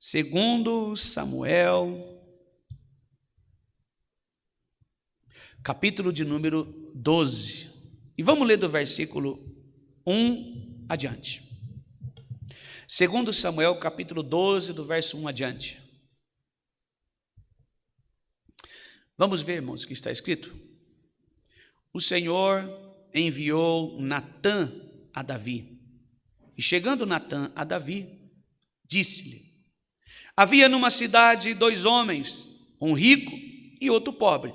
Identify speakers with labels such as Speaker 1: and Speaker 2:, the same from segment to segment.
Speaker 1: Segundo Samuel, capítulo de número 12. E vamos ler do versículo 1 adiante. Segundo Samuel, capítulo 12, do verso 1 adiante. Vamos ver, irmãos, o que está escrito. O Senhor enviou Natã a Davi. E chegando Natã a Davi, disse-lhe: havia numa cidade 2 homens, um rico e outro pobre.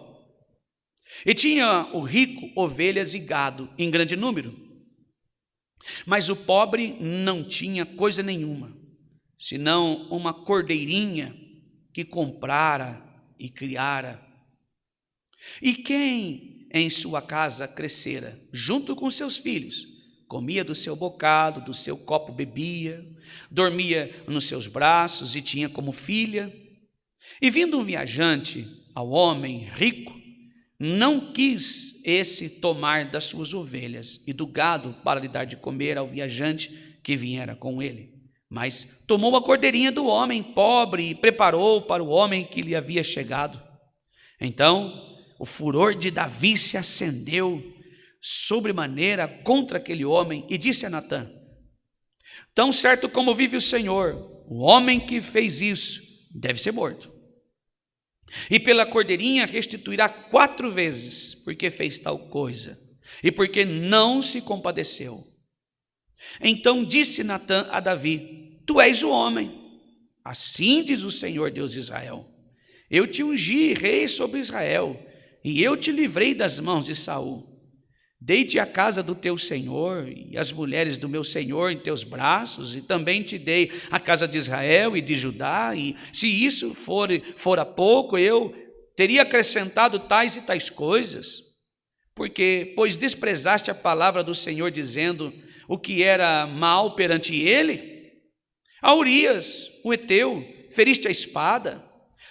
Speaker 1: E tinha o rico ovelhas e gado em grande número. Mas o pobre não tinha coisa nenhuma, senão uma cordeirinha que comprara e criara. E quem em sua casa crescera, junto com seus filhos, comia do seu bocado, do seu copo bebia, dormia nos seus braços e tinha como filha. E vindo um viajante ao homem rico, não quis esse tomar das suas ovelhas e do gado para lhe dar de comer ao viajante que viera com ele, mas tomou a cordeirinha do homem pobre e preparou para o homem que lhe havia chegado. Então o furor de Davi se acendeu sobremaneira contra aquele homem e disse a Natã: tão certo como vive o Senhor, o homem que fez isso deve ser morto. E pela cordeirinha restituirá 4 vezes, porque fez tal coisa, e porque não se compadeceu. Então disse Natã a Davi: tu és o homem. Assim diz o Senhor Deus de Israel: eu te ungi rei sobre Israel, e eu te livrei das mãos de Saul. Dei-te a casa do teu senhor e as mulheres do meu senhor em teus braços, e também te dei a casa de Israel e de Judá, e se isso fora pouco, eu teria acrescentado tais e tais coisas, pois desprezaste a palavra do Senhor, dizendo o que era mal perante ele. A Urias, o heteu, feriste a espada,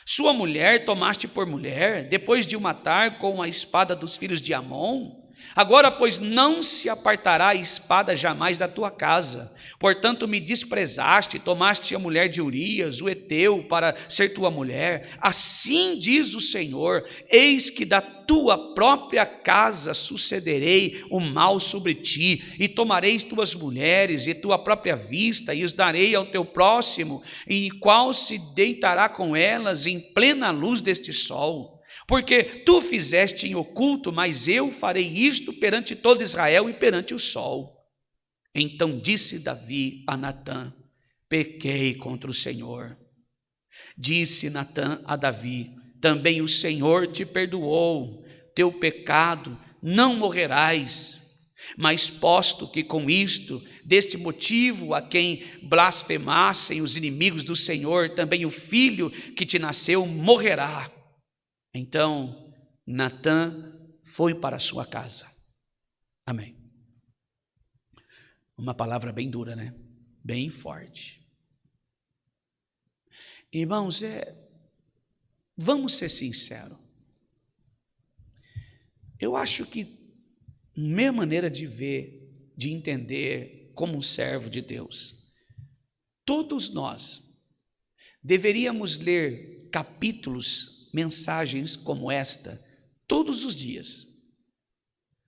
Speaker 1: sua mulher tomaste por mulher, depois de o matar com a espada dos filhos de Amon. Agora, pois, não se apartará a espada jamais da tua casa. Portanto, me desprezaste, tomaste a mulher de Urias, o heteu, para ser tua mulher. Assim diz o Senhor: eis que da tua própria casa sucederei o mal sobre ti, e tomarei tuas mulheres e tua própria vista, e os darei ao teu próximo, e qual se deitará com elas em plena luz deste sol. Porque tu fizeste em oculto, mas eu farei isto perante todo Israel e perante o sol. Então disse Davi a Natã: pequei contra o Senhor. Disse Natã a Davi: também o Senhor te perdoou, teu pecado, não morrerás. Mas posto que com isto, deste motivo a quem blasfemassem os inimigos do Senhor, também o filho que te nasceu morrerá. Então Natã foi para a sua casa. Amém. Uma palavra bem dura, né? Bem forte. Irmãos, vamos ser sinceros. Eu acho que minha maneira de ver, de entender como um servo de Deus, todos nós deveríamos ler capítulos, mensagens como esta todos os dias,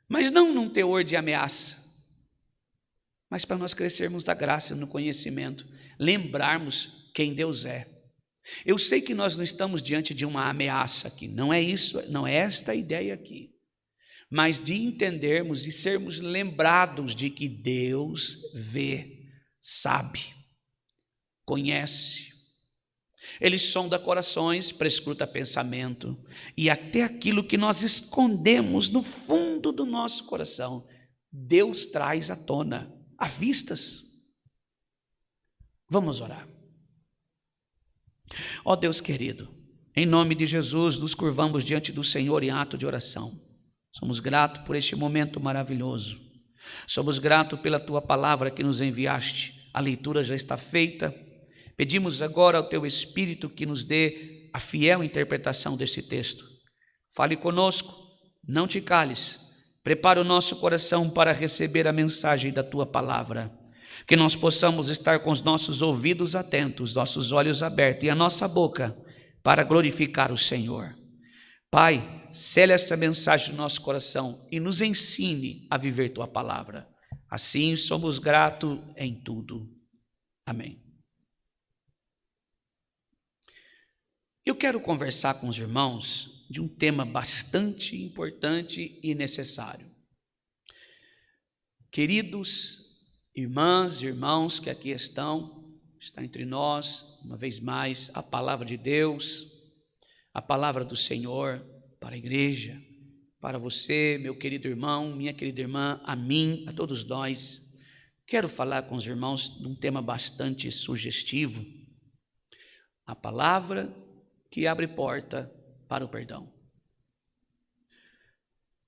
Speaker 1: mas não num teor de ameaça, mas para nós crescermos da graça no conhecimento, lembrarmos quem Deus é. Eu sei que nós não estamos diante de uma ameaça aqui, não é isso, não é esta a ideia aqui, mas de entendermos e sermos lembrados de que Deus vê, sabe, conhece. Ele sonda corações, prescruta pensamento, e até aquilo que nós escondemos no fundo do nosso coração, Deus traz à tona, à vistas. Vamos orar. Ó Deus querido, em nome de Jesus, nos curvamos diante do Senhor em ato de oração. Somos gratos por este momento maravilhoso. Somos gratos pela tua palavra que nos enviaste. A leitura já está feita. Pedimos agora ao teu Espírito que nos dê a fiel interpretação deste texto. Fale conosco, não te cales. Prepara o nosso coração para receber a mensagem da tua palavra. que nós possamos estar com os nossos ouvidos atentos, nossos olhos abertos e a nossa boca para glorificar o Senhor. Pai, sela essa mensagem no nosso coração e nos ensine a viver tua palavra. Assim somos gratos em tudo. Amém. Eu quero conversar com os irmãos de um tema bastante importante e necessário. Queridos irmãs e irmãos que aqui estão, está entre nós, uma vez mais, a palavra de Deus, a palavra do Senhor para a igreja, para você, meu querido irmão, minha querida irmã, a mim, a todos nós. Quero falar com os irmãos de um tema bastante sugestivo, a palavra que abre porta para o perdão.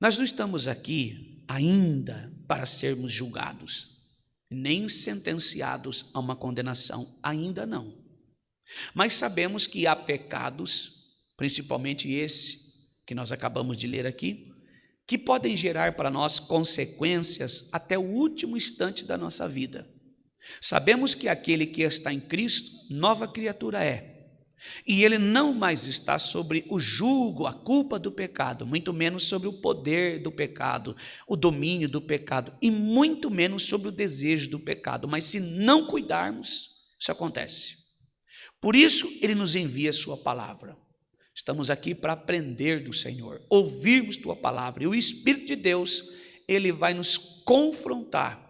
Speaker 1: Nós não estamos aqui ainda para sermos julgados, nem sentenciados a uma condenação, ainda não. Mas sabemos que há pecados, principalmente esse que nós acabamos de ler aqui, que podem gerar para nós consequências até o último instante da nossa vida. Sabemos que aquele que está em Cristo, nova criatura é. E ele não mais está sobre o jugo, a culpa do pecado, muito menos sobre o poder do pecado, o domínio do pecado, e muito menos sobre o desejo do pecado. Mas se não cuidarmos, isso acontece. Por isso ele nos envia a sua palavra. Estamos aqui para aprender do Senhor, ouvirmos tua palavra, e o Espírito de Deus, ele vai nos confrontar,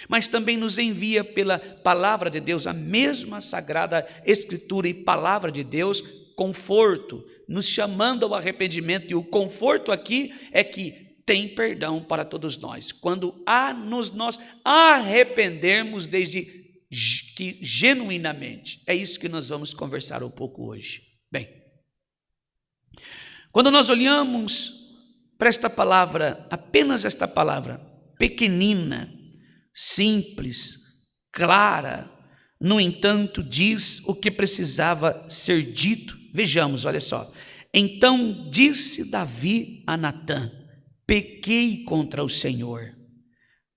Speaker 1: mas também nos envia pela palavra de Deus, a mesma sagrada Escritura e palavra de Deus, conforto, nos chamando ao arrependimento. E o conforto aqui é que tem perdão para todos nós, quando nós arrependermos desde que genuinamente. É isso que nós vamos conversar um pouco hoje. Bem, quando nós olhamos para esta palavra, apenas esta palavra, pequenina, simples, clara, no entanto, diz o que precisava ser dito. Vejamos, olha só. Então disse Davi a Natã: pequei contra o Senhor.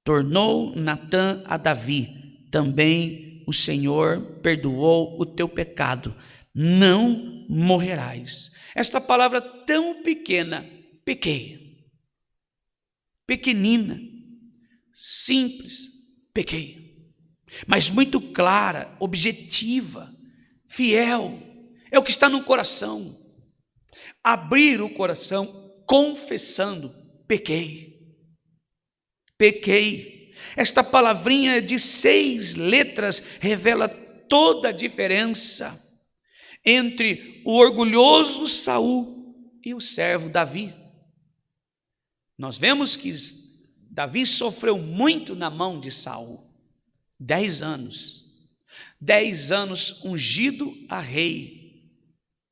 Speaker 1: Tornou Natã a Davi: também o Senhor perdoou o teu pecado, não morrerás. Esta palavra tão pequena, pequei, pequenina, simples, pequei, mas muito clara, objetiva, fiel, é o que está no coração. Abrir o coração confessando: pequei, pequei. Esta palavrinha de 6 letras revela toda a diferença entre o orgulhoso Saul e o servo Davi. Nós vemos que Davi sofreu muito na mão de Saul. 10 anos. 10 anos ungido a rei.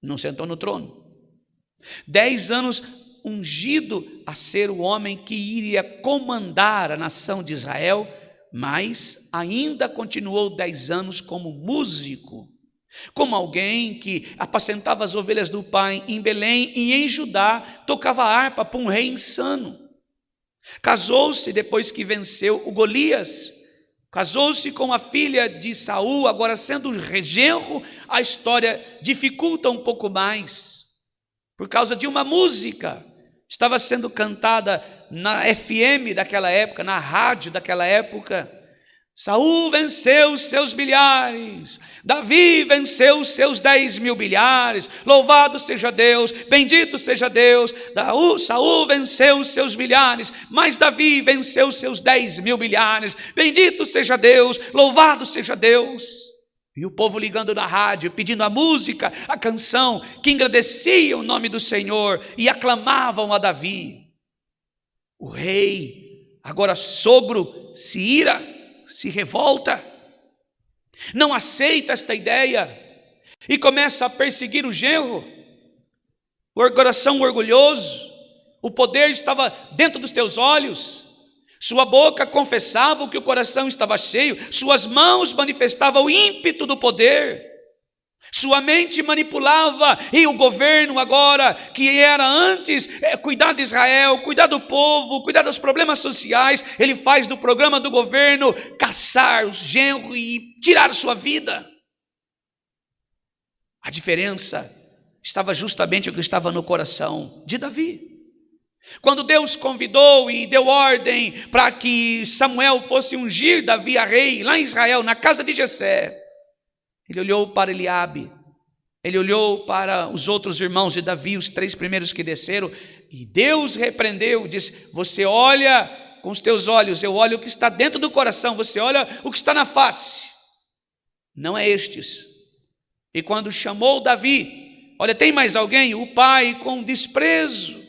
Speaker 1: Não sentou no trono. 10 anos ungido a ser o homem que iria comandar a nação de Israel, mas ainda continuou 10 anos como músico, como alguém que apacentava as ovelhas do pai em Belém e em Judá, tocava harpa para um rei insano. Casou-se depois que venceu o Golias, casou-se com a filha de Saul, agora sendo genro, a história dificulta um pouco mais, por causa de uma música, estava sendo cantada na FM daquela época, na rádio daquela época. Saul venceu os seus milhares, Davi venceu os seus 10.000 milhares, louvado seja Deus, bendito seja Deus. Saul venceu os seus milhares, mas Davi venceu os seus 10.000 milhares, bendito seja Deus, louvado seja Deus. E o povo ligando na rádio, pedindo a música, a canção, que engrandecia o nome do Senhor e aclamavam a Davi. O rei, agora sogro, se ira, se revolta, não aceita esta ideia e começa a perseguir o genro. O coração orgulhoso, o poder estava dentro dos teus olhos, sua boca confessava o que o coração estava cheio, suas mãos manifestavam o ímpeto do poder, Sua mente manipulava, e o governo agora, que era antes cuidar de Israel, cuidar do povo, cuidar dos problemas sociais, ele faz do programa do governo caçar os genros e tirar sua vida. A diferença estava justamente o que estava no coração de Davi. Quando Deus convidou e deu ordem para que Samuel fosse ungir Davi a rei lá em Israel, na casa de Jessé, ele olhou para Eliabe, ele olhou para os outros irmãos de Davi, os 3 primeiros que desceram, e Deus repreendeu, disse: você olha com os teus olhos, eu olho o que está dentro do coração, você olha o que está na face, não é estes. E quando chamou Davi, olha, tem mais alguém? O pai, com desprezo.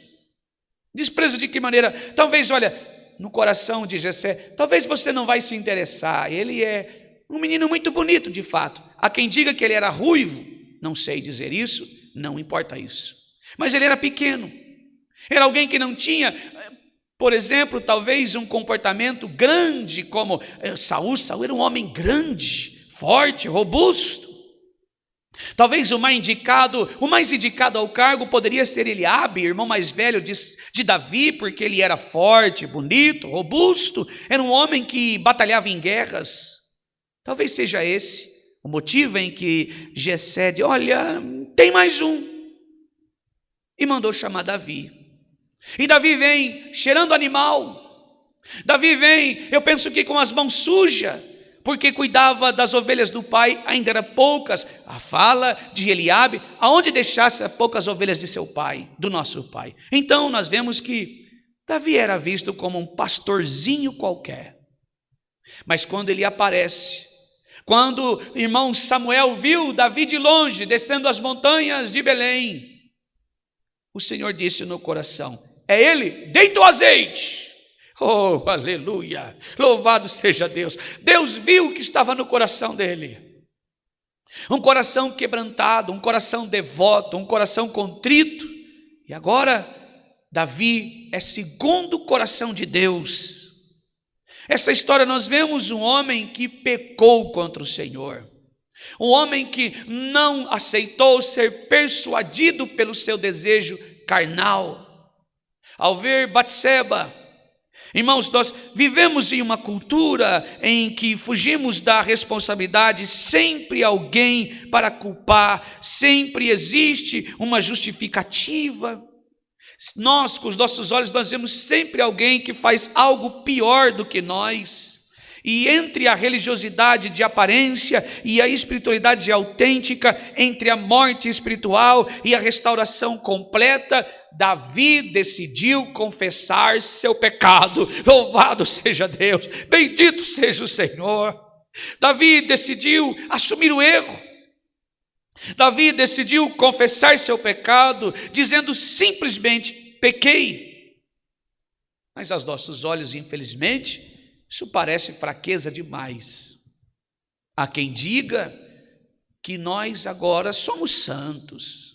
Speaker 1: Desprezo de que maneira? Talvez, olha, no coração de Jessé, talvez você não vai se interessar, ele é um menino muito bonito de fato. Há quem diga que ele era ruivo, não sei dizer isso, não importa isso. Mas ele era pequeno, era alguém que não tinha, por exemplo, talvez um comportamento grande como Saul. Saul era um homem grande, forte, robusto. Talvez o mais indicado ao cargo poderia ser Eliabe, irmão mais velho de Davi, porque ele era forte, bonito, robusto, era um homem que batalhava em guerras. Talvez seja esse o motivo em que Jessé disse: olha, tem mais um, e mandou chamar Davi. E Davi vem cheirando animal, Davi vem, eu penso que com as mãos sujas, porque cuidava das ovelhas do pai, ainda eram poucas. A fala de Eliabe, aonde deixasse as poucas ovelhas de seu pai, do nosso pai. Então nós vemos que Davi era visto como um pastorzinho qualquer. Mas quando ele aparece, quando o irmão Samuel viu Davi de longe, descendo as montanhas de Belém, o Senhor disse no coração: é ele, deita o azeite. Oh, aleluia, louvado seja Deus. Deus viu o que estava no coração dele, um coração quebrantado, um coração devoto, um coração contrito. E agora Davi é segundo o coração de Deus. Essa história nós vemos um homem que pecou contra o Senhor, um homem que não aceitou ser persuadido pelo seu desejo carnal. Ao ver Batseba, irmãos, nós vivemos em uma cultura em que fugimos da responsabilidade, sempre alguém para culpar, sempre existe uma justificativa. Nós, com os nossos olhos, nós vemos sempre alguém que faz algo pior do que nós. E entre a religiosidade de aparência e a espiritualidade autêntica, entre a morte espiritual e a restauração completa, Davi decidiu confessar seu pecado. Louvado seja Deus, bendito seja o Senhor. Davi decidiu assumir o erro. Davi decidiu confessar seu pecado, dizendo simplesmente: pequei. Mas aos nossos olhos, infelizmente, isso parece fraqueza demais. Há quem diga que nós agora somos santos.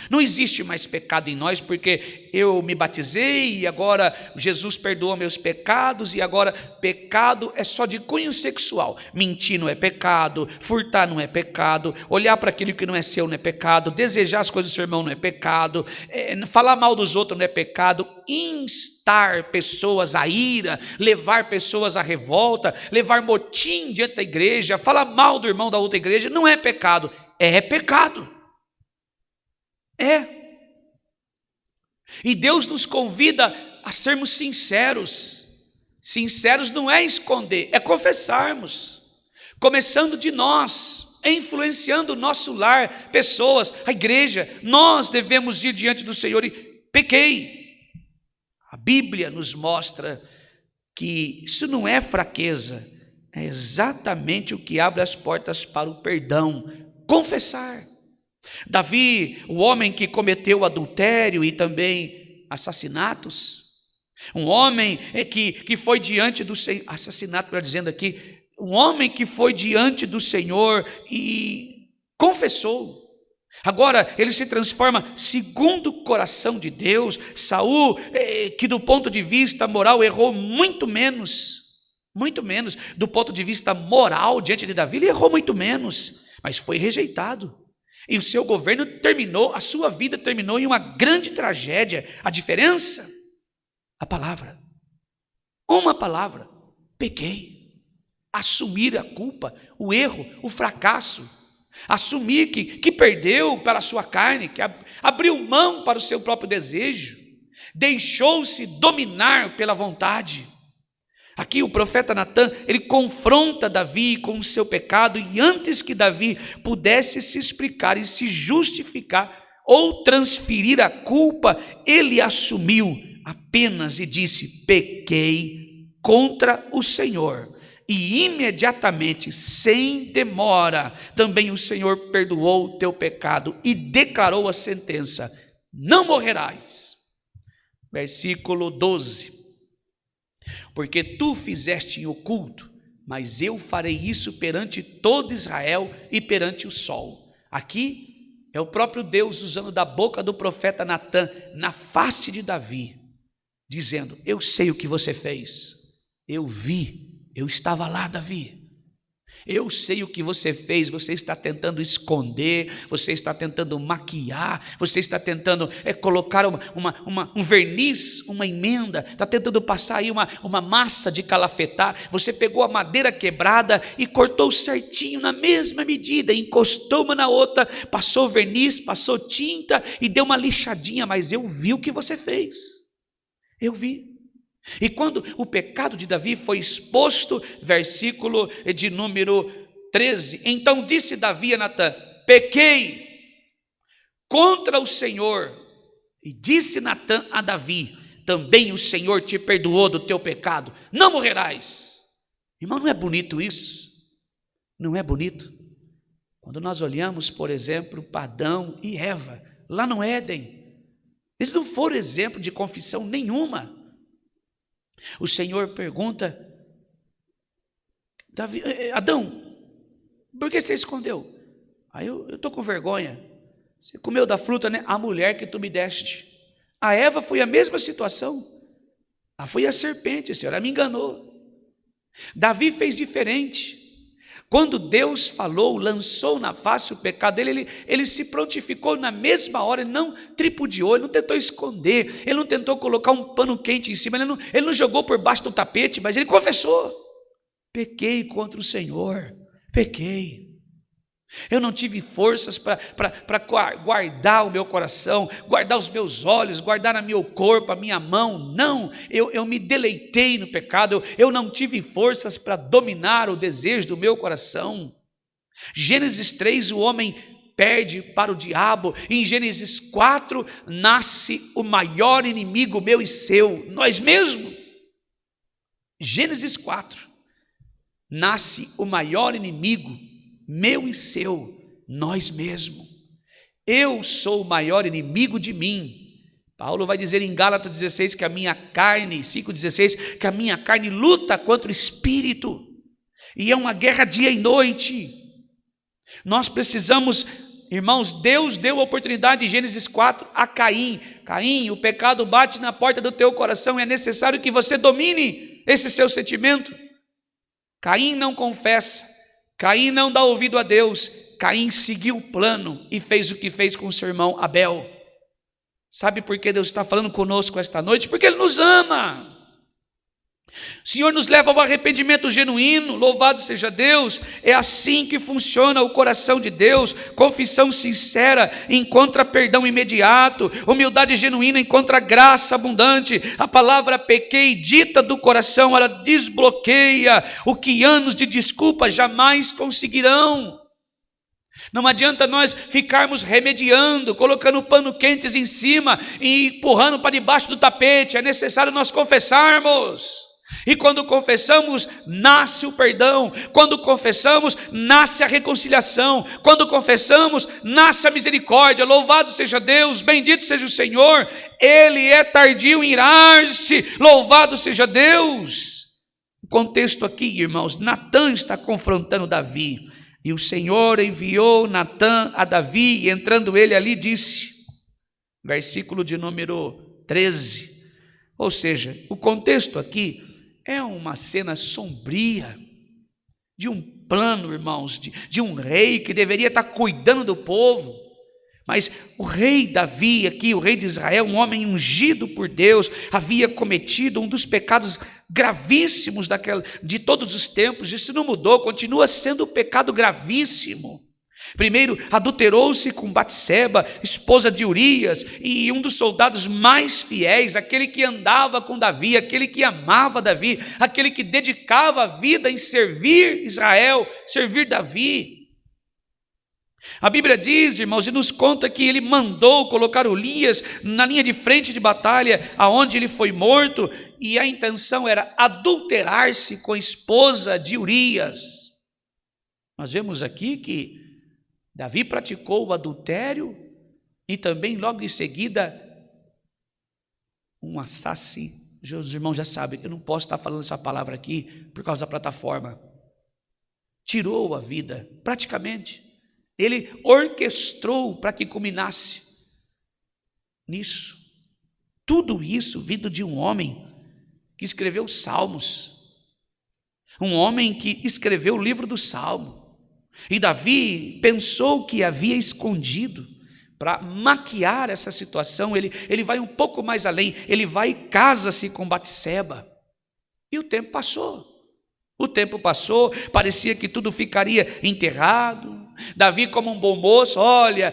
Speaker 1: Não existe mais pecado em nós, porque eu me batizei e agora Jesus perdoou meus pecados, e agora pecado é só de cunho sexual. Mentir não é pecado, furtar não é pecado, olhar para aquilo que não é seu não é pecado, desejar as coisas do seu irmão não é pecado, falar mal dos outros não é pecado, instar pessoas à ira, levar pessoas à revolta, levar motim diante da igreja, falar mal do irmão da outra igreja não é pecado, é pecado. E Deus nos convida a sermos sinceros. Sinceros não é esconder, é confessarmos, começando de nós, influenciando o nosso lar, pessoas, a igreja. Nós devemos ir diante do Senhor e pequei. A Bíblia nos mostra que isso não é fraqueza, é exatamente o que abre as portas para o perdão: confessar. Davi, o homem que cometeu adultério e também assassinatos, um homem que foi diante do Senhor, assassinato, melhor dizendo aqui, um homem que foi diante do Senhor e confessou. Agora ele se transforma segundo o coração de Deus. Saul, que do ponto de vista moral errou muito menos, do ponto de vista moral diante de Davi, ele errou muito menos. mas foi rejeitado. E o seu governo terminou, a sua vida terminou em uma grande tragédia. A diferença? A palavra. Uma palavra. Pequei. Assumir a culpa, o erro, o fracasso. Assumir que perdeu para a sua carne, que abriu mão para o seu próprio desejo. Deixou-se dominar pela vontade. Aqui o profeta Natã, ele confronta Davi com o seu pecado, e antes que Davi pudesse se explicar e se justificar ou transferir a culpa, ele assumiu apenas e disse: pequei contra o Senhor. E imediatamente, sem demora, também o Senhor perdoou o teu pecado e declarou a sentença: não morrerás. Versículo 12. Porque tu fizeste em oculto, mas eu farei isso perante todo Israel e perante o sol. Aqui é o próprio Deus usando da boca do profeta Natã na face de Davi, dizendo: eu sei o que você fez, eu vi, eu estava lá, Davi. Eu sei o que você fez, você está tentando esconder, você está tentando maquiar, você está tentando colocar um verniz, uma emenda, está tentando passar aí uma massa de calafetar. Você pegou a madeira quebrada e cortou certinho na mesma medida, encostou uma na outra, passou verniz, passou tinta e deu uma lixadinha, mas eu vi o que você fez, eu vi. E quando o pecado de Davi foi exposto, versículo de número 13, então disse Davi a Natã: pequei contra o Senhor. E disse Natã a Davi: também o Senhor te perdoou do teu pecado, não morrerás. Irmão, não é bonito isso? Não é bonito? Quando nós olhamos, por exemplo, para Adão e Eva, lá no Éden, eles não foram exemplo de confissão nenhuma. O Senhor pergunta: Davi, Adão, por que você escondeu? Aí eu estou com vergonha. Você comeu da fruta, né? A mulher que tu me deste. A Eva foi a mesma situação. Ela foi a serpente, Senhor, ela me enganou. Davi fez diferente. Quando Deus falou, lançou na face o pecado dele, ele se prontificou na mesma hora, ele não tripudiou, ele não tentou esconder, ele não tentou colocar um pano quente em cima, ele não jogou por baixo do tapete, mas ele confessou: pequei contra o Senhor, pequei. Eu não tive forças para guardar o meu coração, guardar os meus olhos, guardar o meu corpo, a minha mão. Não, eu me deleitei no pecado, eu não tive forças para dominar o desejo do meu coração. Gênesis 3, o homem perde para o diabo. Em Gênesis 4, nasce o maior inimigo meu e seu, nós mesmos. Gênesis 4, nasce o maior inimigo meu e seu, nós mesmos. Eu sou o maior inimigo de mim. Paulo vai dizer em Gálatas 16 que a minha carne, 5,16, que a minha carne luta contra o espírito, e é uma guerra dia e noite. Nós precisamos, irmãos, Deus deu a oportunidade em Gênesis 4 a Caim. Caim, o pecado bate na porta do teu coração, e é necessário que você domine esse seu sentimento. Caim não confessa, Caim não dá ouvido a Deus, Caim seguiu o plano e fez o que fez com o seu irmão Abel. Sabe por que Deus está falando conosco esta noite? Porque Ele nos ama. O Senhor nos leva ao arrependimento genuíno, louvado seja Deus. É assim que funciona o coração de Deus. Confissão sincera encontra perdão imediato, humildade genuína encontra graça abundante. A palavra pequei dita do coração, ela desbloqueia o que anos de desculpa jamais conseguirão. Não adianta nós ficarmos remediando, colocando pano quentes em cima e empurrando para debaixo do tapete. É necessário nós confessarmos. E quando confessamos, nasce o perdão. Quando confessamos, nasce a reconciliação. Quando confessamos, nasce a misericórdia. Louvado seja Deus, bendito seja o Senhor. Ele é tardio em irar-se. Louvado seja Deus. O contexto aqui, irmãos, Natã está confrontando Davi. E o Senhor enviou Natã a Davi, e entrando ele ali disse, versículo de número 13. Ou seja, o contexto aqui é uma cena sombria de um plano, irmãos, de um rei que deveria estar cuidando do povo. Mas o rei Davi aqui, o rei de Israel, um homem ungido por Deus, havia cometido um dos pecados gravíssimos de todos os tempos. Isso não mudou, continua sendo um pecado gravíssimo. Primeiro, adulterou-se com Batseba, esposa de Urias, e um dos soldados mais fiéis, aquele que andava com Davi, aquele que amava Davi, aquele que dedicava a vida em servir Israel, servir Davi. A Bíblia diz, irmãos, e nos conta que ele mandou colocar Urias na linha de frente de batalha, aonde ele foi morto, e a intenção era adulterar-se com a esposa de Urias. Nós vemos aqui que Davi praticou o adultério e também logo em seguida um assassino. Os irmãos já sabem, eu não posso estar falando essa palavra aqui por causa da plataforma. Tirou a vida, praticamente. Ele orquestrou para que culminasse nisso. Tudo isso vindo de um homem que escreveu Salmos. Um homem que escreveu o livro do Salmo. E Davi pensou que havia escondido. Para maquiar essa situação, ele vai um pouco mais além. Ele vai e casa-se com Batseba. E o tempo passou. O tempo passou, parecia que tudo ficaria enterrado. Davi, como um bom moço, olha,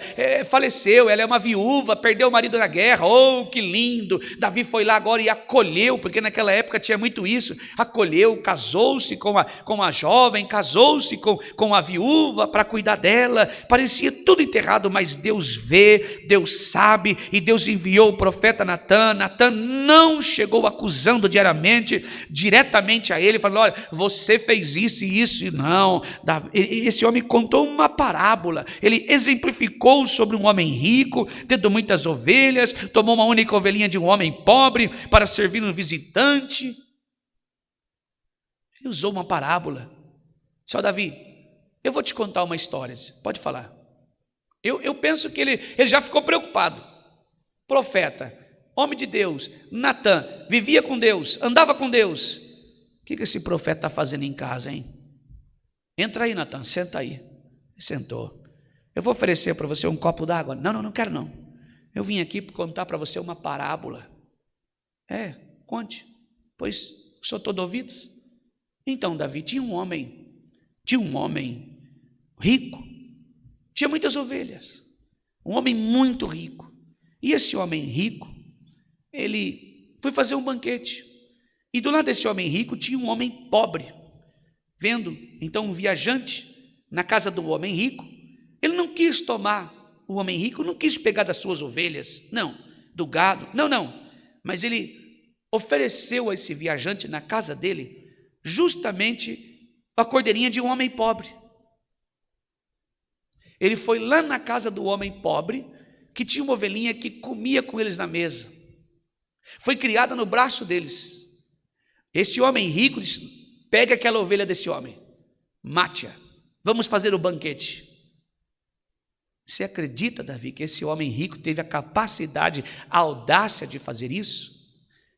Speaker 1: faleceu, ela é uma viúva, perdeu o marido na guerra, oh, que lindo. Davi foi lá agora e acolheu, porque naquela época tinha muito isso, acolheu, casou-se com a jovem, casou-se com a viúva para cuidar dela. Parecia tudo enterrado, mas Deus vê, Deus sabe, e Deus enviou o profeta Natã. Natã não chegou acusando diretamente a ele, falando, olha, você fez isso e isso, e não. Esse homem contou uma parábola, ele exemplificou sobre um homem rico, tendo muitas ovelhas, tomou uma única ovelhinha de um homem pobre para servir um visitante. Ele usou uma parábola. Só Davi, eu vou te contar uma história, pode falar. Eu penso que ele já ficou preocupado. Profeta, homem de Deus, Natã, vivia com Deus, andava com Deus. O que esse profeta está fazendo em casa, hein? Entra aí, Natã, senta aí. Sentou. Eu vou oferecer para você um copo d'água. Não quero não. Eu vim aqui para contar para você uma parábola. Conte. Pois sou todo ouvidos. Então, Davi, tinha um homem rico, tinha muitas ovelhas, um homem muito rico. E esse homem rico, ele foi fazer um banquete. E do lado desse homem rico tinha um homem pobre. Vendo então um viajante na casa do homem rico, ele não quis tomar, o homem rico não quis pegar das suas ovelhas, não, do gado, não, mas ele ofereceu a esse viajante na casa dele, justamente a cordeirinha de um homem pobre. Ele foi lá na casa do homem pobre, que tinha uma ovelhinha que comia com eles na mesa, foi criada no braço deles. Esse homem rico disse, pega aquela ovelha desse homem, mate-a, vamos fazer o banquete. Você acredita, Davi, que esse homem rico teve a capacidade, a audácia de fazer isso?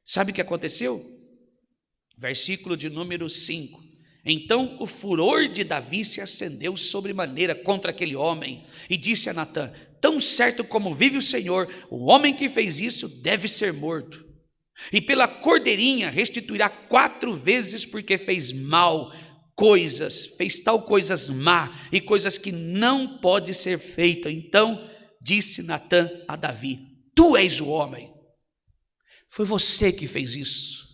Speaker 1: Sabe o que aconteceu? Versículo de número 5. Então o furor de Davi se acendeu sobremaneira contra aquele homem e disse a Natã, tão certo como vive o Senhor, o homem que fez isso deve ser morto. E pela cordeirinha restituirá 4 vezes porque fez mal fez tal coisas má e coisas que não pode ser feita. Então disse Natã a Davi, tu és o homem. Foi você que fez isso.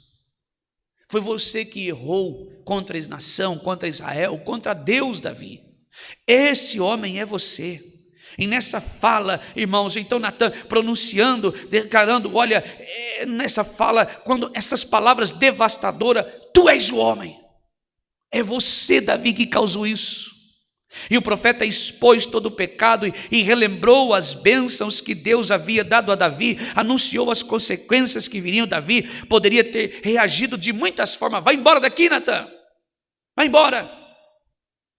Speaker 1: Foi você que errou contra a nação, contra Israel, contra Deus, Davi. Esse homem é você. E nessa fala, irmãos, então Natã pronunciando, declarando, olha, nessa fala, quando essas palavras devastadoras, tu és o homem. É você, Davi, que causou isso. E o profeta expôs todo o pecado e relembrou as bênçãos que Deus havia dado a Davi, anunciou as consequências que viriam. Davi poderia ter reagido de muitas formas. Vai embora daqui, Natã, vai embora.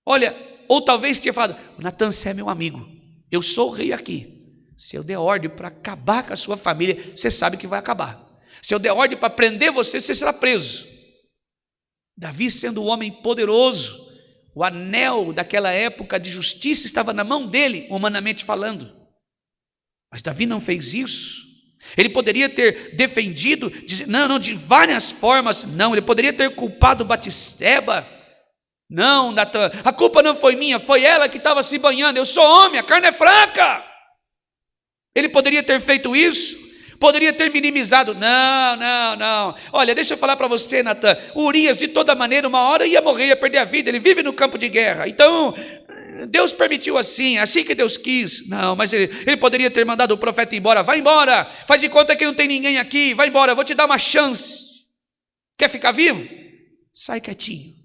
Speaker 1: Olha, ou talvez tinha falado, Natã, você é meu amigo, eu sou o rei aqui. Se eu der ordem para acabar com a sua família, você sabe que vai acabar. Se eu der ordem para prender você, você será preso. Davi, sendo um homem poderoso, O anel daquela época de justiça estava na mão dele, humanamente falando. Mas Davi não fez isso. Ele poderia ter defendido, não, de várias formas. Não, ele poderia ter culpado Batseba. Não, Natan, a culpa não foi minha, foi ela que estava se banhando. Eu sou homem, a carne é fraca. Ele poderia ter feito isso, poderia ter minimizado. Não. Olha, deixa eu falar para você, Natan. Urias, de toda maneira, uma hora ia morrer, ia perder a vida. Ele vive no campo de guerra. Então, Deus permitiu assim que Deus quis. Não, mas ele poderia ter mandado o profeta embora. Vai embora, faz de conta que não tem ninguém aqui. Vai embora, eu vou te dar uma chance. Quer ficar vivo? Sai quietinho.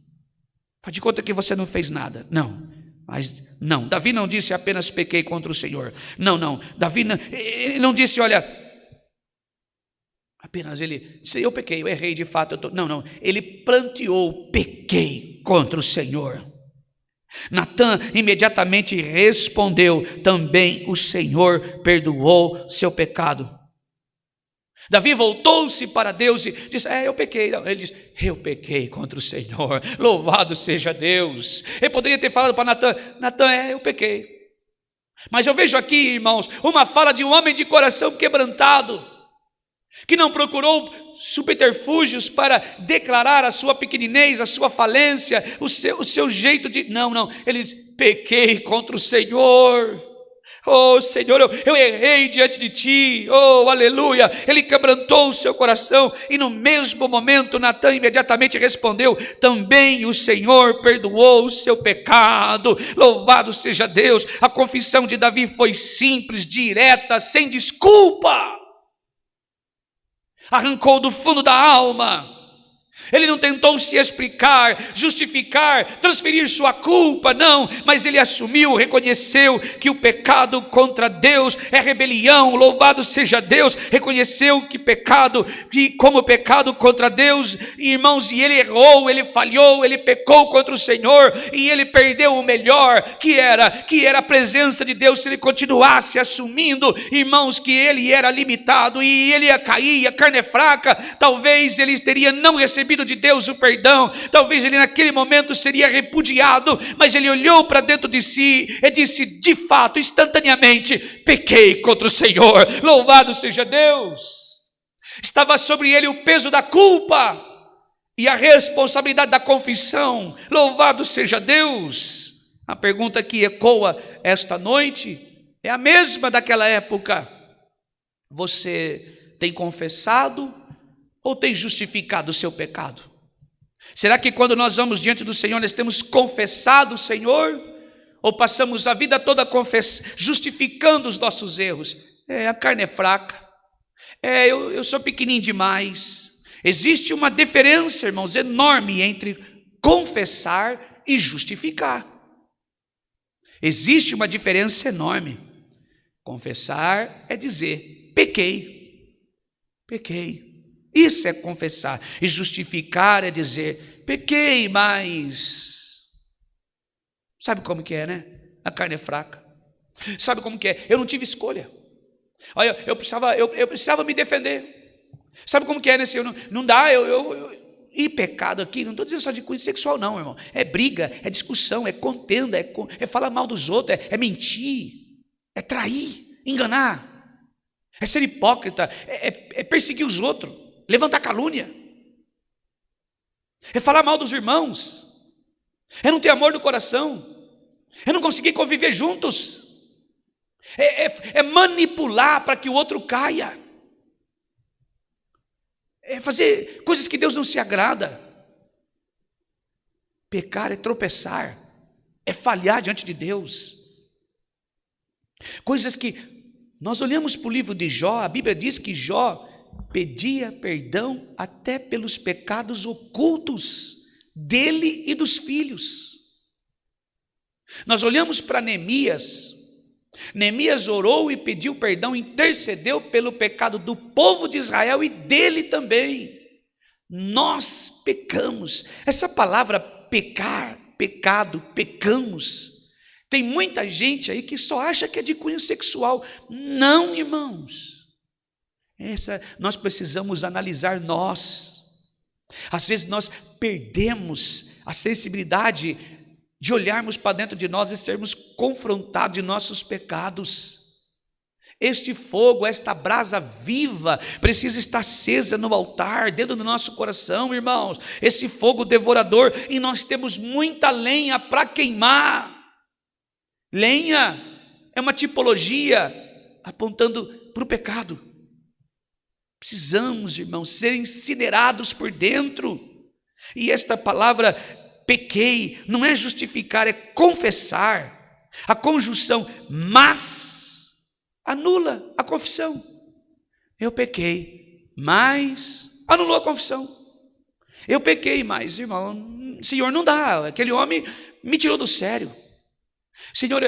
Speaker 1: Faz de conta que você não fez nada. Não, Davi não disse apenas pequei contra o Senhor. Não, Davi ele não disse, olha, apenas ele disse, eu pequei, eu errei de fato. Não, ele planteou, pequei contra o Senhor. Natan imediatamente respondeu, também o Senhor perdoou seu pecado. Davi voltou-se para Deus e disse, eu pequei. Ele disse, eu pequei contra o Senhor, louvado seja Deus. Ele poderia ter falado para Natan, eu pequei. Mas eu vejo aqui, irmãos, uma fala de um homem de coração quebrantado, que não procurou subterfúgios para declarar a sua pequeninez, a sua falência, o seu jeito de... Não, ele diz, pequei contra o Senhor. Oh Senhor, eu errei diante de ti, oh aleluia. Ele quebrantou o seu coração e no mesmo momento Natan imediatamente respondeu, também o Senhor perdoou o seu pecado, louvado seja Deus. A confissão de Davi foi simples, direta, sem desculpa, arrancou do fundo da alma. Ele não tentou se explicar, justificar, transferir sua culpa, não, mas ele assumiu, reconheceu que o pecado contra Deus é rebelião, louvado seja Deus, reconheceu que como pecado contra Deus, irmãos, e ele errou, ele falhou, ele pecou contra o Senhor, e ele perdeu o melhor, que era a presença de Deus. Se ele continuasse assumindo, irmãos, que ele era limitado, e ele ia cair, a carne é fraca, talvez ele teria não recebido de Deus o perdão, talvez ele naquele momento seria repudiado, mas ele olhou para dentro de si e disse, de fato, instantaneamente, pequei contra o Senhor, louvado seja Deus. Estava sobre ele o peso da culpa e a responsabilidade da confissão, louvado seja Deus. A pergunta que ecoa esta noite é a mesma daquela época. Você tem confessado ou tem justificado o seu pecado? Será que quando nós vamos diante do Senhor, nós temos confessado o Senhor? Ou passamos a vida toda justificando os nossos erros? A carne é fraca. Eu sou pequenininho demais. Existe uma diferença, irmãos, enorme entre confessar e justificar. Existe uma diferença enorme. Confessar é dizer, pequei. Isso é confessar. E justificar é dizer, pequei, mas... Sabe como que é, né? A carne é fraca. Sabe como que é? Eu não tive escolha. Olha, eu precisava me defender. Sabe como que é, né? Não dá, E pecado aqui, não estou dizendo só de cunho sexual não, irmão. É briga, é discussão, é contenda, é falar mal dos outros, é mentir, é trair, enganar, é ser hipócrita, é perseguir os outros, levantar calúnia, é falar mal dos irmãos, é não ter amor no coração, é não conseguir conviver juntos, é manipular para que o outro caia, é fazer coisas que Deus não se agrada. Pecar é tropeçar, é falhar diante de Deus. Coisas que nós olhamos para o livro de Jó, a Bíblia diz que Jó pedia perdão até pelos pecados ocultos dele e dos filhos. Nós olhamos para Neemias orou e pediu perdão, intercedeu pelo pecado do povo de Israel e dele também. Nós pecamos. Essa palavra pecar, pecado, pecamos, tem muita gente aí que só acha que é de cunho sexual. Não, irmãos. Nós precisamos analisar nós. Às vezes nós perdemos a sensibilidade de olharmos para dentro de nós e sermos confrontados de nossos pecados. Este fogo, esta brasa viva, precisa estar acesa no altar, dentro do nosso coração, irmãos. Esse fogo devorador, e nós temos muita lenha para queimar. Lenha é uma tipologia apontando para o pecado. Precisamos, irmãos, ser incinerados por dentro. E esta palavra pequei não é justificar, é confessar. A conjunção mas anula a confissão. Eu pequei, mas anulou a confissão. Eu pequei, mas, irmão, Senhor, não dá. Aquele homem me tirou do sério. Senhor,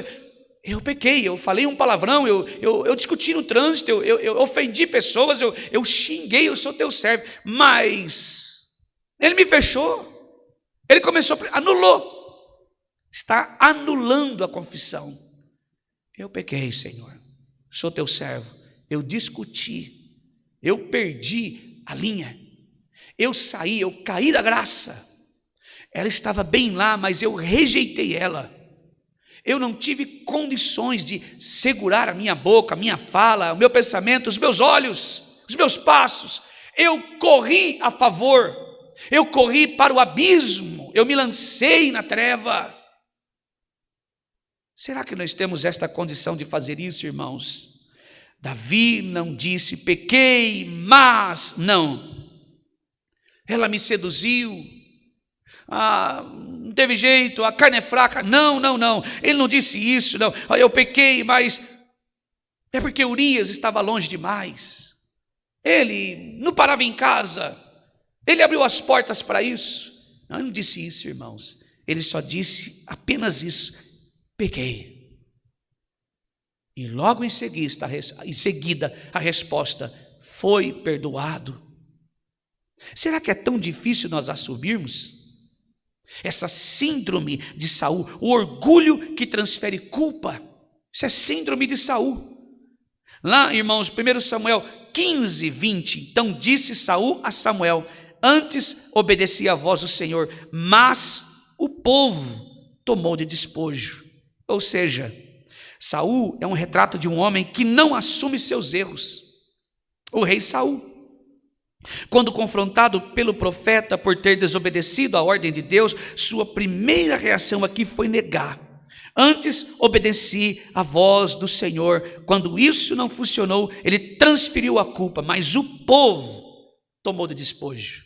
Speaker 1: eu pequei, eu falei um palavrão, eu discuti no trânsito, eu ofendi pessoas, eu xinguei, eu sou teu servo, mas ele me fechou, ele começou, anulou, está anulando a confissão. Eu pequei, Senhor, sou teu servo, eu discuti, eu perdi a linha, eu saí, eu caí da graça, ela estava bem lá, mas eu rejeitei ela. Eu não tive condições de segurar a minha boca, a minha fala, o meu pensamento, os meus olhos, os meus passos. Eu corri a favor, eu corri para o abismo, eu me lancei na treva. Será que nós temos esta condição de fazer isso, irmãos? Davi não disse, pequei, mas não. Ela me seduziu. Não teve jeito, a carne é fraca. Não. Ele não disse isso, não. Eu pequei, mas é porque Urias estava longe demais. Ele não parava em casa. Ele abriu as portas para isso. Não, ele não disse isso, irmãos. Ele só disse apenas isso. Pequei. E logo em seguida a resposta foi perdoado. Será que é tão difícil nós assumirmos essa síndrome de Saul, o orgulho que transfere culpa? Isso é síndrome de Saul. Lá, irmãos, 1 Samuel 15, 20. Então disse Saul a Samuel: antes obedecia a voz do Senhor, mas o povo tomou de despojo. Ou seja, Saul é um retrato de um homem que não assume seus erros. O rei Saul, quando confrontado pelo profeta por ter desobedecido à ordem de Deus, sua primeira reação aqui foi negar. Antes obedeci à voz do Senhor. Quando isso não funcionou, ele transferiu a culpa, mas o povo tomou de despojo.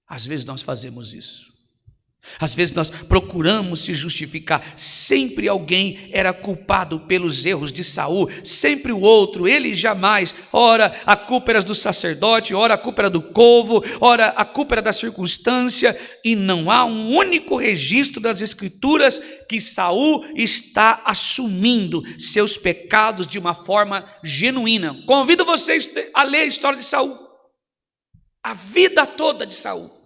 Speaker 1: Às vezes nós fazemos isso. Às vezes nós procuramos se justificar. Sempre alguém era culpado pelos erros de Saul, sempre o outro, ele jamais. Ora a culpa era do sacerdote, ora a culpa era do povo, ora a culpa era da circunstância. E não há um único registro das escrituras que Saul está assumindo seus pecados de uma forma genuína. Convido vocês a ler a história de Saul. A vida toda de Saul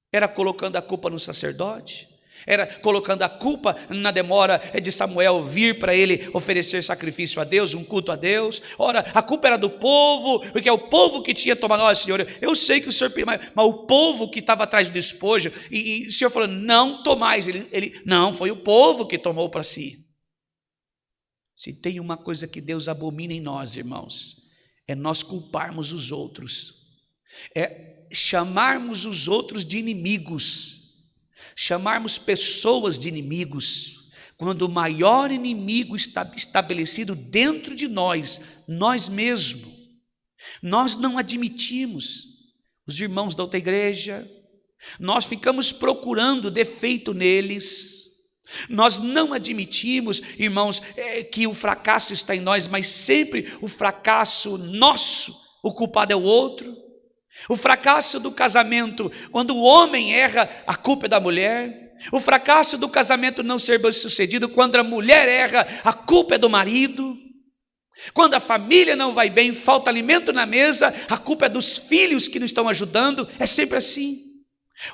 Speaker 1: era colocando a culpa no sacerdote, era colocando a culpa na demora de Samuel vir para ele oferecer sacrifício a Deus, um culto a Deus. Ora, a culpa era do povo, porque é o povo que tinha tomado. Olha, Senhor, eu sei que o Senhor, mas o povo que estava atrás do despojo, e o Senhor falou, não tomais. Não, foi o povo que tomou para si. Se tem uma coisa que Deus abomina em nós, irmãos, é nós culparmos os outros, é chamarmos os outros de inimigos, chamarmos pessoas de inimigos, quando o maior inimigo está estabelecido dentro de nós mesmos. Nós não admitimos os irmãos da outra igreja, nós ficamos procurando defeito neles, nós não admitimos, irmãos, que o fracasso está em nós, mas sempre o fracasso nosso, o culpado é o outro. O fracasso do casamento, quando o homem erra, a culpa é da mulher. O fracasso do casamento não ser bem sucedido, quando a mulher erra, a culpa é do marido. Quando a família não vai bem, falta alimento na mesa, a culpa é dos filhos que não estão ajudando. É sempre assim.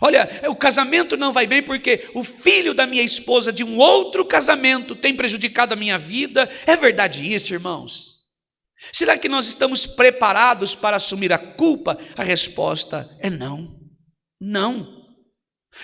Speaker 1: Olha, o casamento não vai bem porque o filho da minha esposa de um outro casamento tem prejudicado a minha vida. É verdade isso, irmãos? Será que nós estamos preparados para assumir a culpa? A resposta é não. Não.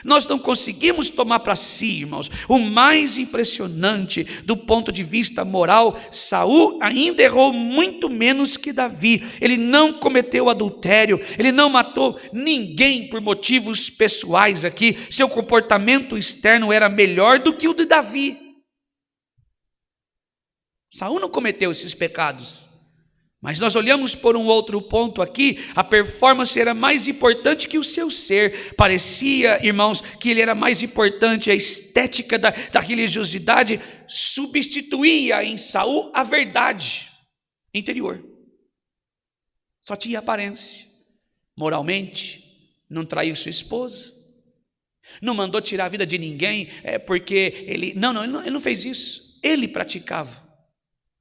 Speaker 1: Nós não conseguimos tomar para si, irmãos. O mais impressionante do ponto de vista moral, Saul ainda errou muito menos que Davi. Ele não cometeu adultério, ele não matou ninguém por motivos pessoais aqui. Seu comportamento externo era melhor do que o de Davi. Saul não cometeu esses pecados. Mas nós olhamos por um outro ponto aqui, a performance era mais importante que o seu ser. Parecia, irmãos, que ele era mais importante, a estética da religiosidade substituía em Saul a verdade interior. Só tinha aparência. Moralmente, não traiu sua esposa, não mandou tirar a vida de ninguém, porque ele não fez isso. Ele praticava,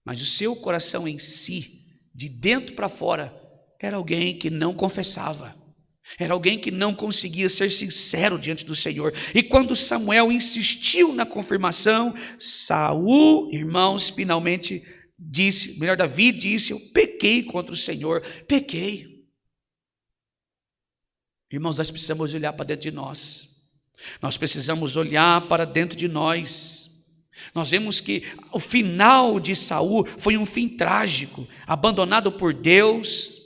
Speaker 1: mas o seu coração em si, de dentro para fora, era alguém que não confessava, era alguém que não conseguia ser sincero diante do Senhor. E quando Samuel insistiu na confirmação, Saul, irmãos, finalmente disse, Davi disse: eu pequei contra o Senhor, pequei. Irmãos, nós precisamos olhar para dentro de nós precisamos olhar para dentro de nós. Nós vemos que o final de Saul foi um fim trágico, abandonado por Deus.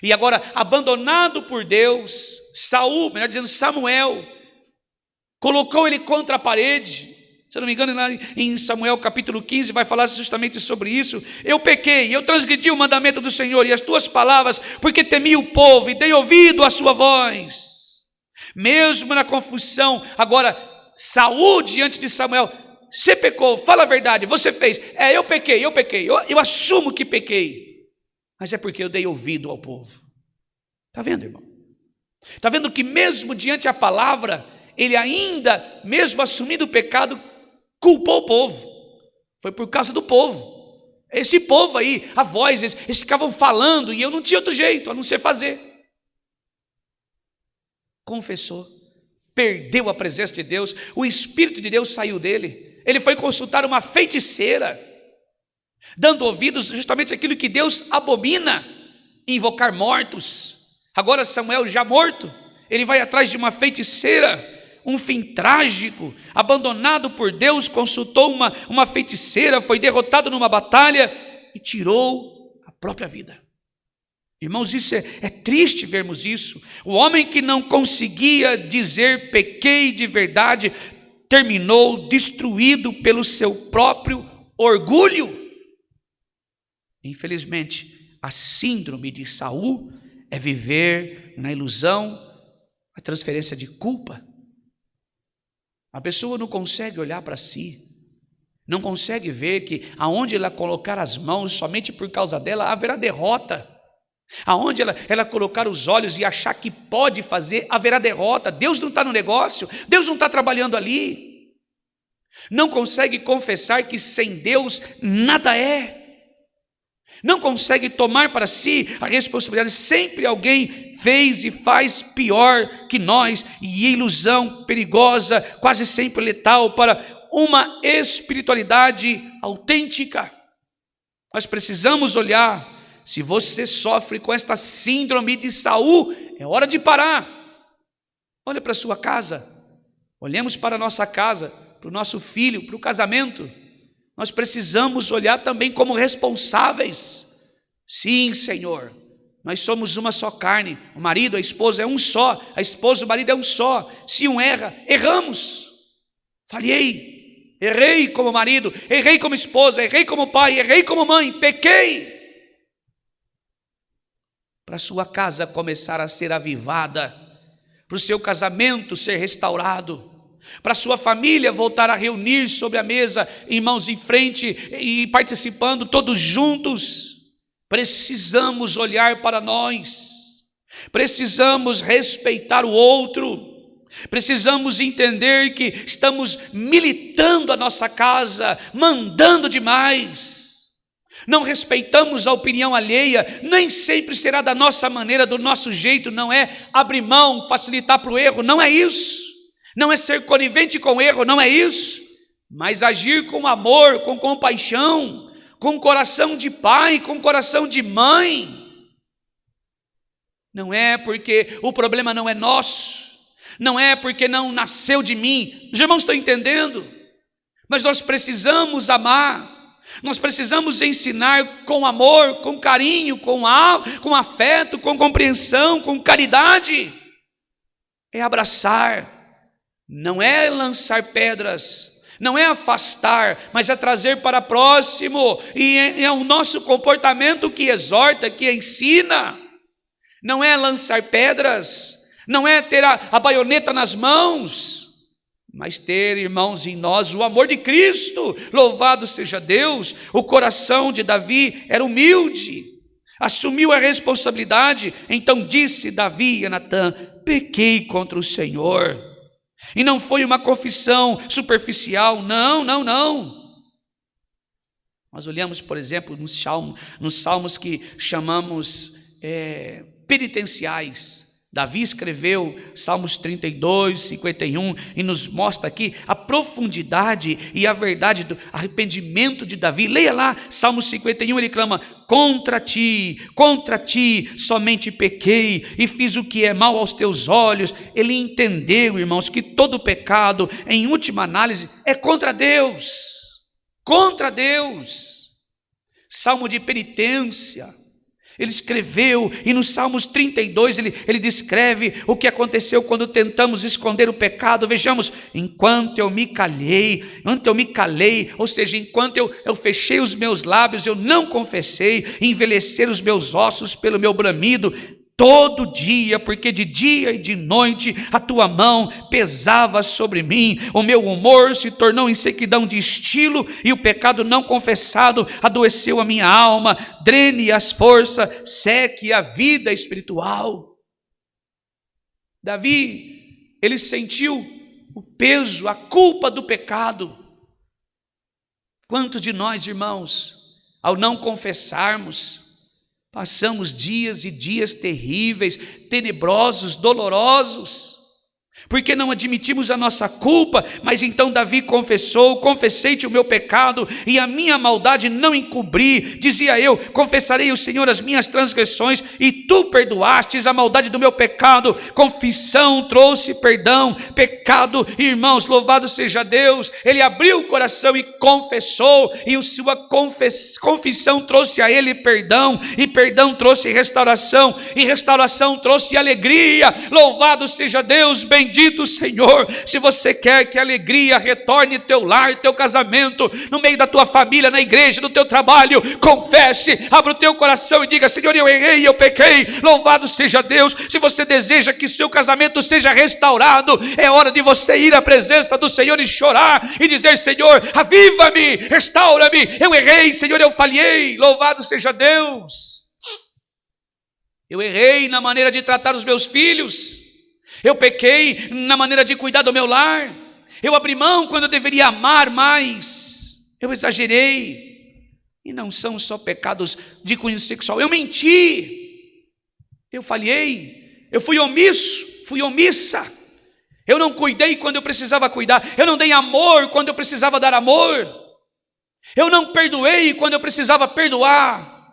Speaker 1: E agora, abandonado por Deus, Saul, melhor dizendo, Samuel, colocou ele contra a parede. Se eu não me engano, lá em Samuel capítulo 15 vai falar justamente sobre isso. Eu pequei, eu transgredi o mandamento do Senhor e as tuas palavras, porque temi o povo e dei ouvido à sua voz. Mesmo na confusão, agora Saul diante de Samuel: você pecou, fala a verdade, você fez. Eu pequei, eu assumo que pequei, mas é porque eu dei ouvido ao povo. Está vendo, irmão? Está vendo que mesmo diante da palavra, ele ainda, mesmo assumindo o pecado, culpou o povo. Foi por causa do povo. Esse povo aí, a voz, eles ficavam falando e eu não tinha outro jeito a não ser fazer. Confessou, perdeu a presença de Deus, o Espírito de Deus saiu dele. Ele foi consultar uma feiticeira, dando ouvidos justamente àquilo que Deus abomina, invocar mortos. Agora Samuel já morto, ele vai atrás de uma feiticeira, um fim trágico, abandonado por Deus, consultou uma feiticeira, foi derrotado numa batalha e tirou a própria vida. Irmãos, isso é triste vermos isso. O homem que não conseguia dizer pequei de verdade, terminou destruído pelo seu próprio orgulho. Infelizmente, a síndrome de Saul é viver na ilusão, a transferência de culpa. A pessoa não consegue olhar para si, não consegue ver que aonde ela colocar as mãos, somente por causa dela haverá derrota. Aonde ela colocar os olhos e achar que pode fazer, haverá derrota. Deus não está no negócio, Deus não está trabalhando ali. Não consegue confessar que sem Deus nada é. Não consegue tomar para si a responsabilidade. Sempre alguém fez e faz pior que nós, e ilusão perigosa, quase sempre letal para uma espiritualidade autêntica. Nós precisamos olhar. Se você sofre com esta síndrome de Saul, é hora de parar. Olha para a sua casa, olhemos para a nossa casa, para o nosso filho, para o casamento. Nós precisamos olhar também como responsáveis. Sim, Senhor, nós somos uma só carne. O marido, a esposa é um só. A esposa, o marido é um só. Se um erra, erramos. Falhei, errei como marido, errei como esposa, errei como pai, errei como mãe, pequei. Para a sua casa começar a ser avivada, para o seu casamento ser restaurado, para a sua família voltar a reunir sobre a mesa, irmãos em frente e participando todos juntos, precisamos olhar para nós, precisamos respeitar o outro, precisamos entender que estamos militando a nossa casa, mandando demais. Não respeitamos a opinião alheia, nem sempre será da nossa maneira, do nosso jeito, não é abrir mão, facilitar para o erro, não é isso, não é ser conivente com o erro, não é isso, mas agir com amor, com compaixão, com coração de pai, com coração de mãe. Não é porque o problema não é nosso, não é porque não nasceu de mim. Os irmãos estão entendendo? Mas nós precisamos amar, nós precisamos ensinar com amor, com carinho, com afeto, com compreensão, com caridade. É abraçar, não é lançar pedras, não é afastar, mas é trazer para próximo, e é o nosso comportamento que exorta, que ensina. Não é lançar pedras, não é ter a baioneta nas mãos, mas ter, irmãos, em nós o amor de Cristo. Louvado seja Deus. O coração de Davi era humilde, assumiu a responsabilidade. Então disse Davi a Natã: pequei contra o Senhor. E não foi uma confissão superficial, não. Nós olhamos, por exemplo, nos salmos que chamamos penitenciais. Davi escreveu Salmos 32, 51 e nos mostra aqui a profundidade e a verdade do arrependimento de Davi. Leia lá, Salmos 51, ele clama: contra ti somente pequei e fiz o que é mal aos teus olhos. Ele entendeu, irmãos, que todo pecado, em última análise, é contra Deus. Salmo de penitência. Ele escreveu, e no Salmos 32 ele descreve o que aconteceu quando tentamos esconder o pecado. Vejamos: enquanto eu me calei, ou seja, enquanto eu fechei os meus lábios, eu não confessei, envelheceram os meus ossos pelo meu bramido. Todo dia, porque de dia e de noite a tua mão pesava sobre mim, o meu humor se tornou em sequidão de estilo, e o pecado não confessado adoeceu a minha alma. Drene as forças, seque a vida espiritual. Davi, ele sentiu o peso, a culpa do pecado. Quantos de nós, irmãos, ao não confessarmos, passamos dias e dias terríveis, tenebrosos, dolorosos, porque não admitimos a nossa culpa. Mas então Davi confessou: confessei-te o meu pecado e a minha maldade não encobri. Dizia eu: confessarei ao Senhor as minhas transgressões, e tu perdoastes a maldade do meu pecado. Confissão trouxe perdão. Pecado, irmãos, louvado seja Deus, ele abriu o coração e confessou, e a sua confissão trouxe a ele perdão, e perdão trouxe restauração, e restauração trouxe alegria. Louvado seja Deus, bendito Senhor. Se você quer que a alegria retorne teu lar, teu casamento, no meio da tua família, na igreja, no teu trabalho, confesse, abra o teu coração e diga: Senhor, eu errei, eu pequei. Louvado seja Deus. Se você deseja que seu casamento seja restaurado, é hora de você ir à presença do Senhor e chorar e dizer: Senhor, aviva-me, restaura-me, eu errei, Senhor, eu falhei. Louvado seja Deus. Eu errei na maneira de tratar os meus filhos, eu pequei na maneira de cuidar do meu lar, eu abri mão quando eu deveria amar mais, eu exagerei. E não são só pecados de cunho sexual. Eu menti, eu falhei, eu fui omisso, fui omissa, eu não cuidei quando eu precisava cuidar, eu não dei amor quando eu precisava dar amor, eu não perdoei quando eu precisava perdoar,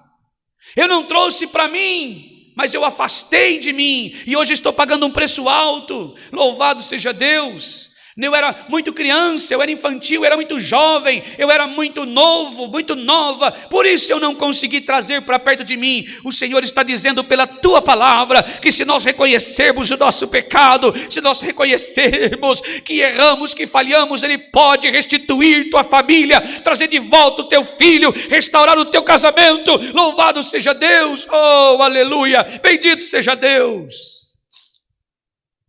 Speaker 1: eu não trouxe para mim, mas eu afastei de mim, e hoje estou pagando um preço alto. Louvado seja Deus. Eu era muito criança, eu era infantil, eu era muito jovem, eu era muito novo, muito nova, por isso eu não consegui trazer para perto de mim. O Senhor está dizendo pela tua palavra que se nós reconhecermos o nosso pecado, se nós reconhecermos que erramos, que falhamos, Ele pode restituir tua família, trazer de volta o teu filho, restaurar o teu casamento. Louvado seja Deus, oh aleluia, bendito seja Deus.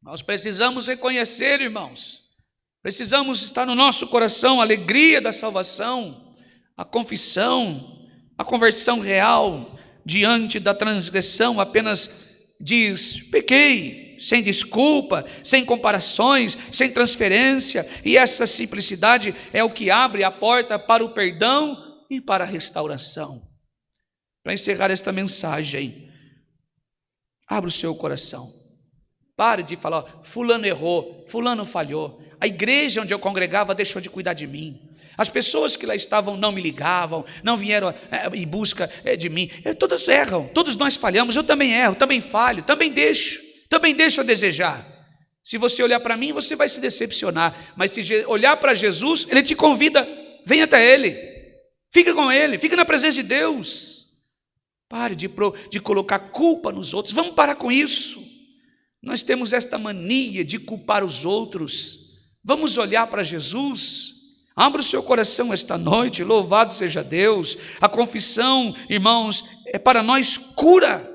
Speaker 1: Nós precisamos reconhecer, irmãos, precisamos estar no nosso coração a alegria da salvação, a confissão, a conversão real diante da transgressão. Apenas diz: pequei, sem desculpa, sem comparações, sem transferência. E essa simplicidade é o que abre a porta para o perdão e para a restauração. Para encerrar esta mensagem, abra o seu coração. Pare de falar: fulano errou, fulano falhou, a igreja onde eu congregava deixou de cuidar de mim, as pessoas que lá estavam não me ligavam, não vieram em busca de mim. Todos erram, todos nós falhamos, eu também erro, também falho, também deixo a desejar. Se você olhar para mim, você vai se decepcionar. Mas se olhar para Jesus, Ele te convida, vem até Ele. Fica com Ele, fica na presença de Deus. Pare de colocar culpa nos outros. Vamos parar com isso. Nós temos esta mania de culpar os outros. Vamos olhar para Jesus. Abra o seu coração esta noite, louvado seja Deus. A confissão, irmãos, é para nós cura.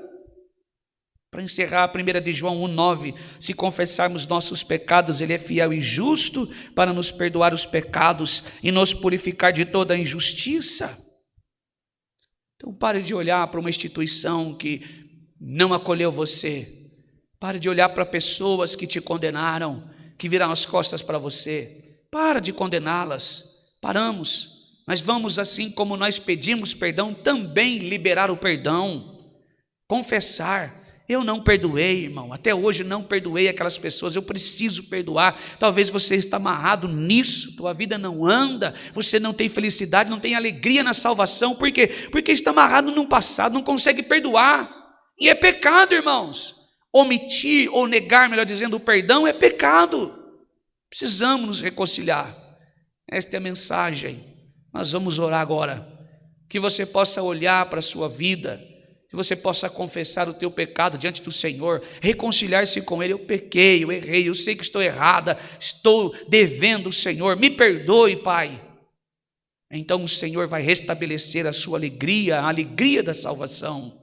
Speaker 1: Para encerrar, 1 de João 1,9, se confessarmos nossos pecados, Ele é fiel e justo para nos perdoar os pecados e nos purificar de toda a injustiça. Então pare de olhar para uma instituição que não acolheu você. Pare de olhar para pessoas que te condenaram, que viraram as costas para você. Para de condená-las. Paramos. Mas vamos, assim como nós pedimos perdão, também liberar o perdão. Confessar. Eu não perdoei, irmão, até hoje não perdoei aquelas pessoas, eu preciso perdoar. Talvez você está amarrado nisso, tua vida não anda, você não tem felicidade, não tem alegria na salvação. Por quê? Porque está amarrado num passado, não consegue perdoar. E é pecado, irmãos. Omitir ou negar, melhor dizendo, o perdão é pecado. Precisamos nos reconciliar. Esta é a mensagem. Nós vamos orar agora, que você possa olhar para a sua vida, que você possa confessar o teu pecado diante do Senhor, reconciliar-se com Ele. Eu pequei, eu errei, eu sei que estou errada, estou devendo o Senhor, me perdoe, Pai. Então o Senhor vai restabelecer a sua alegria, a alegria da salvação.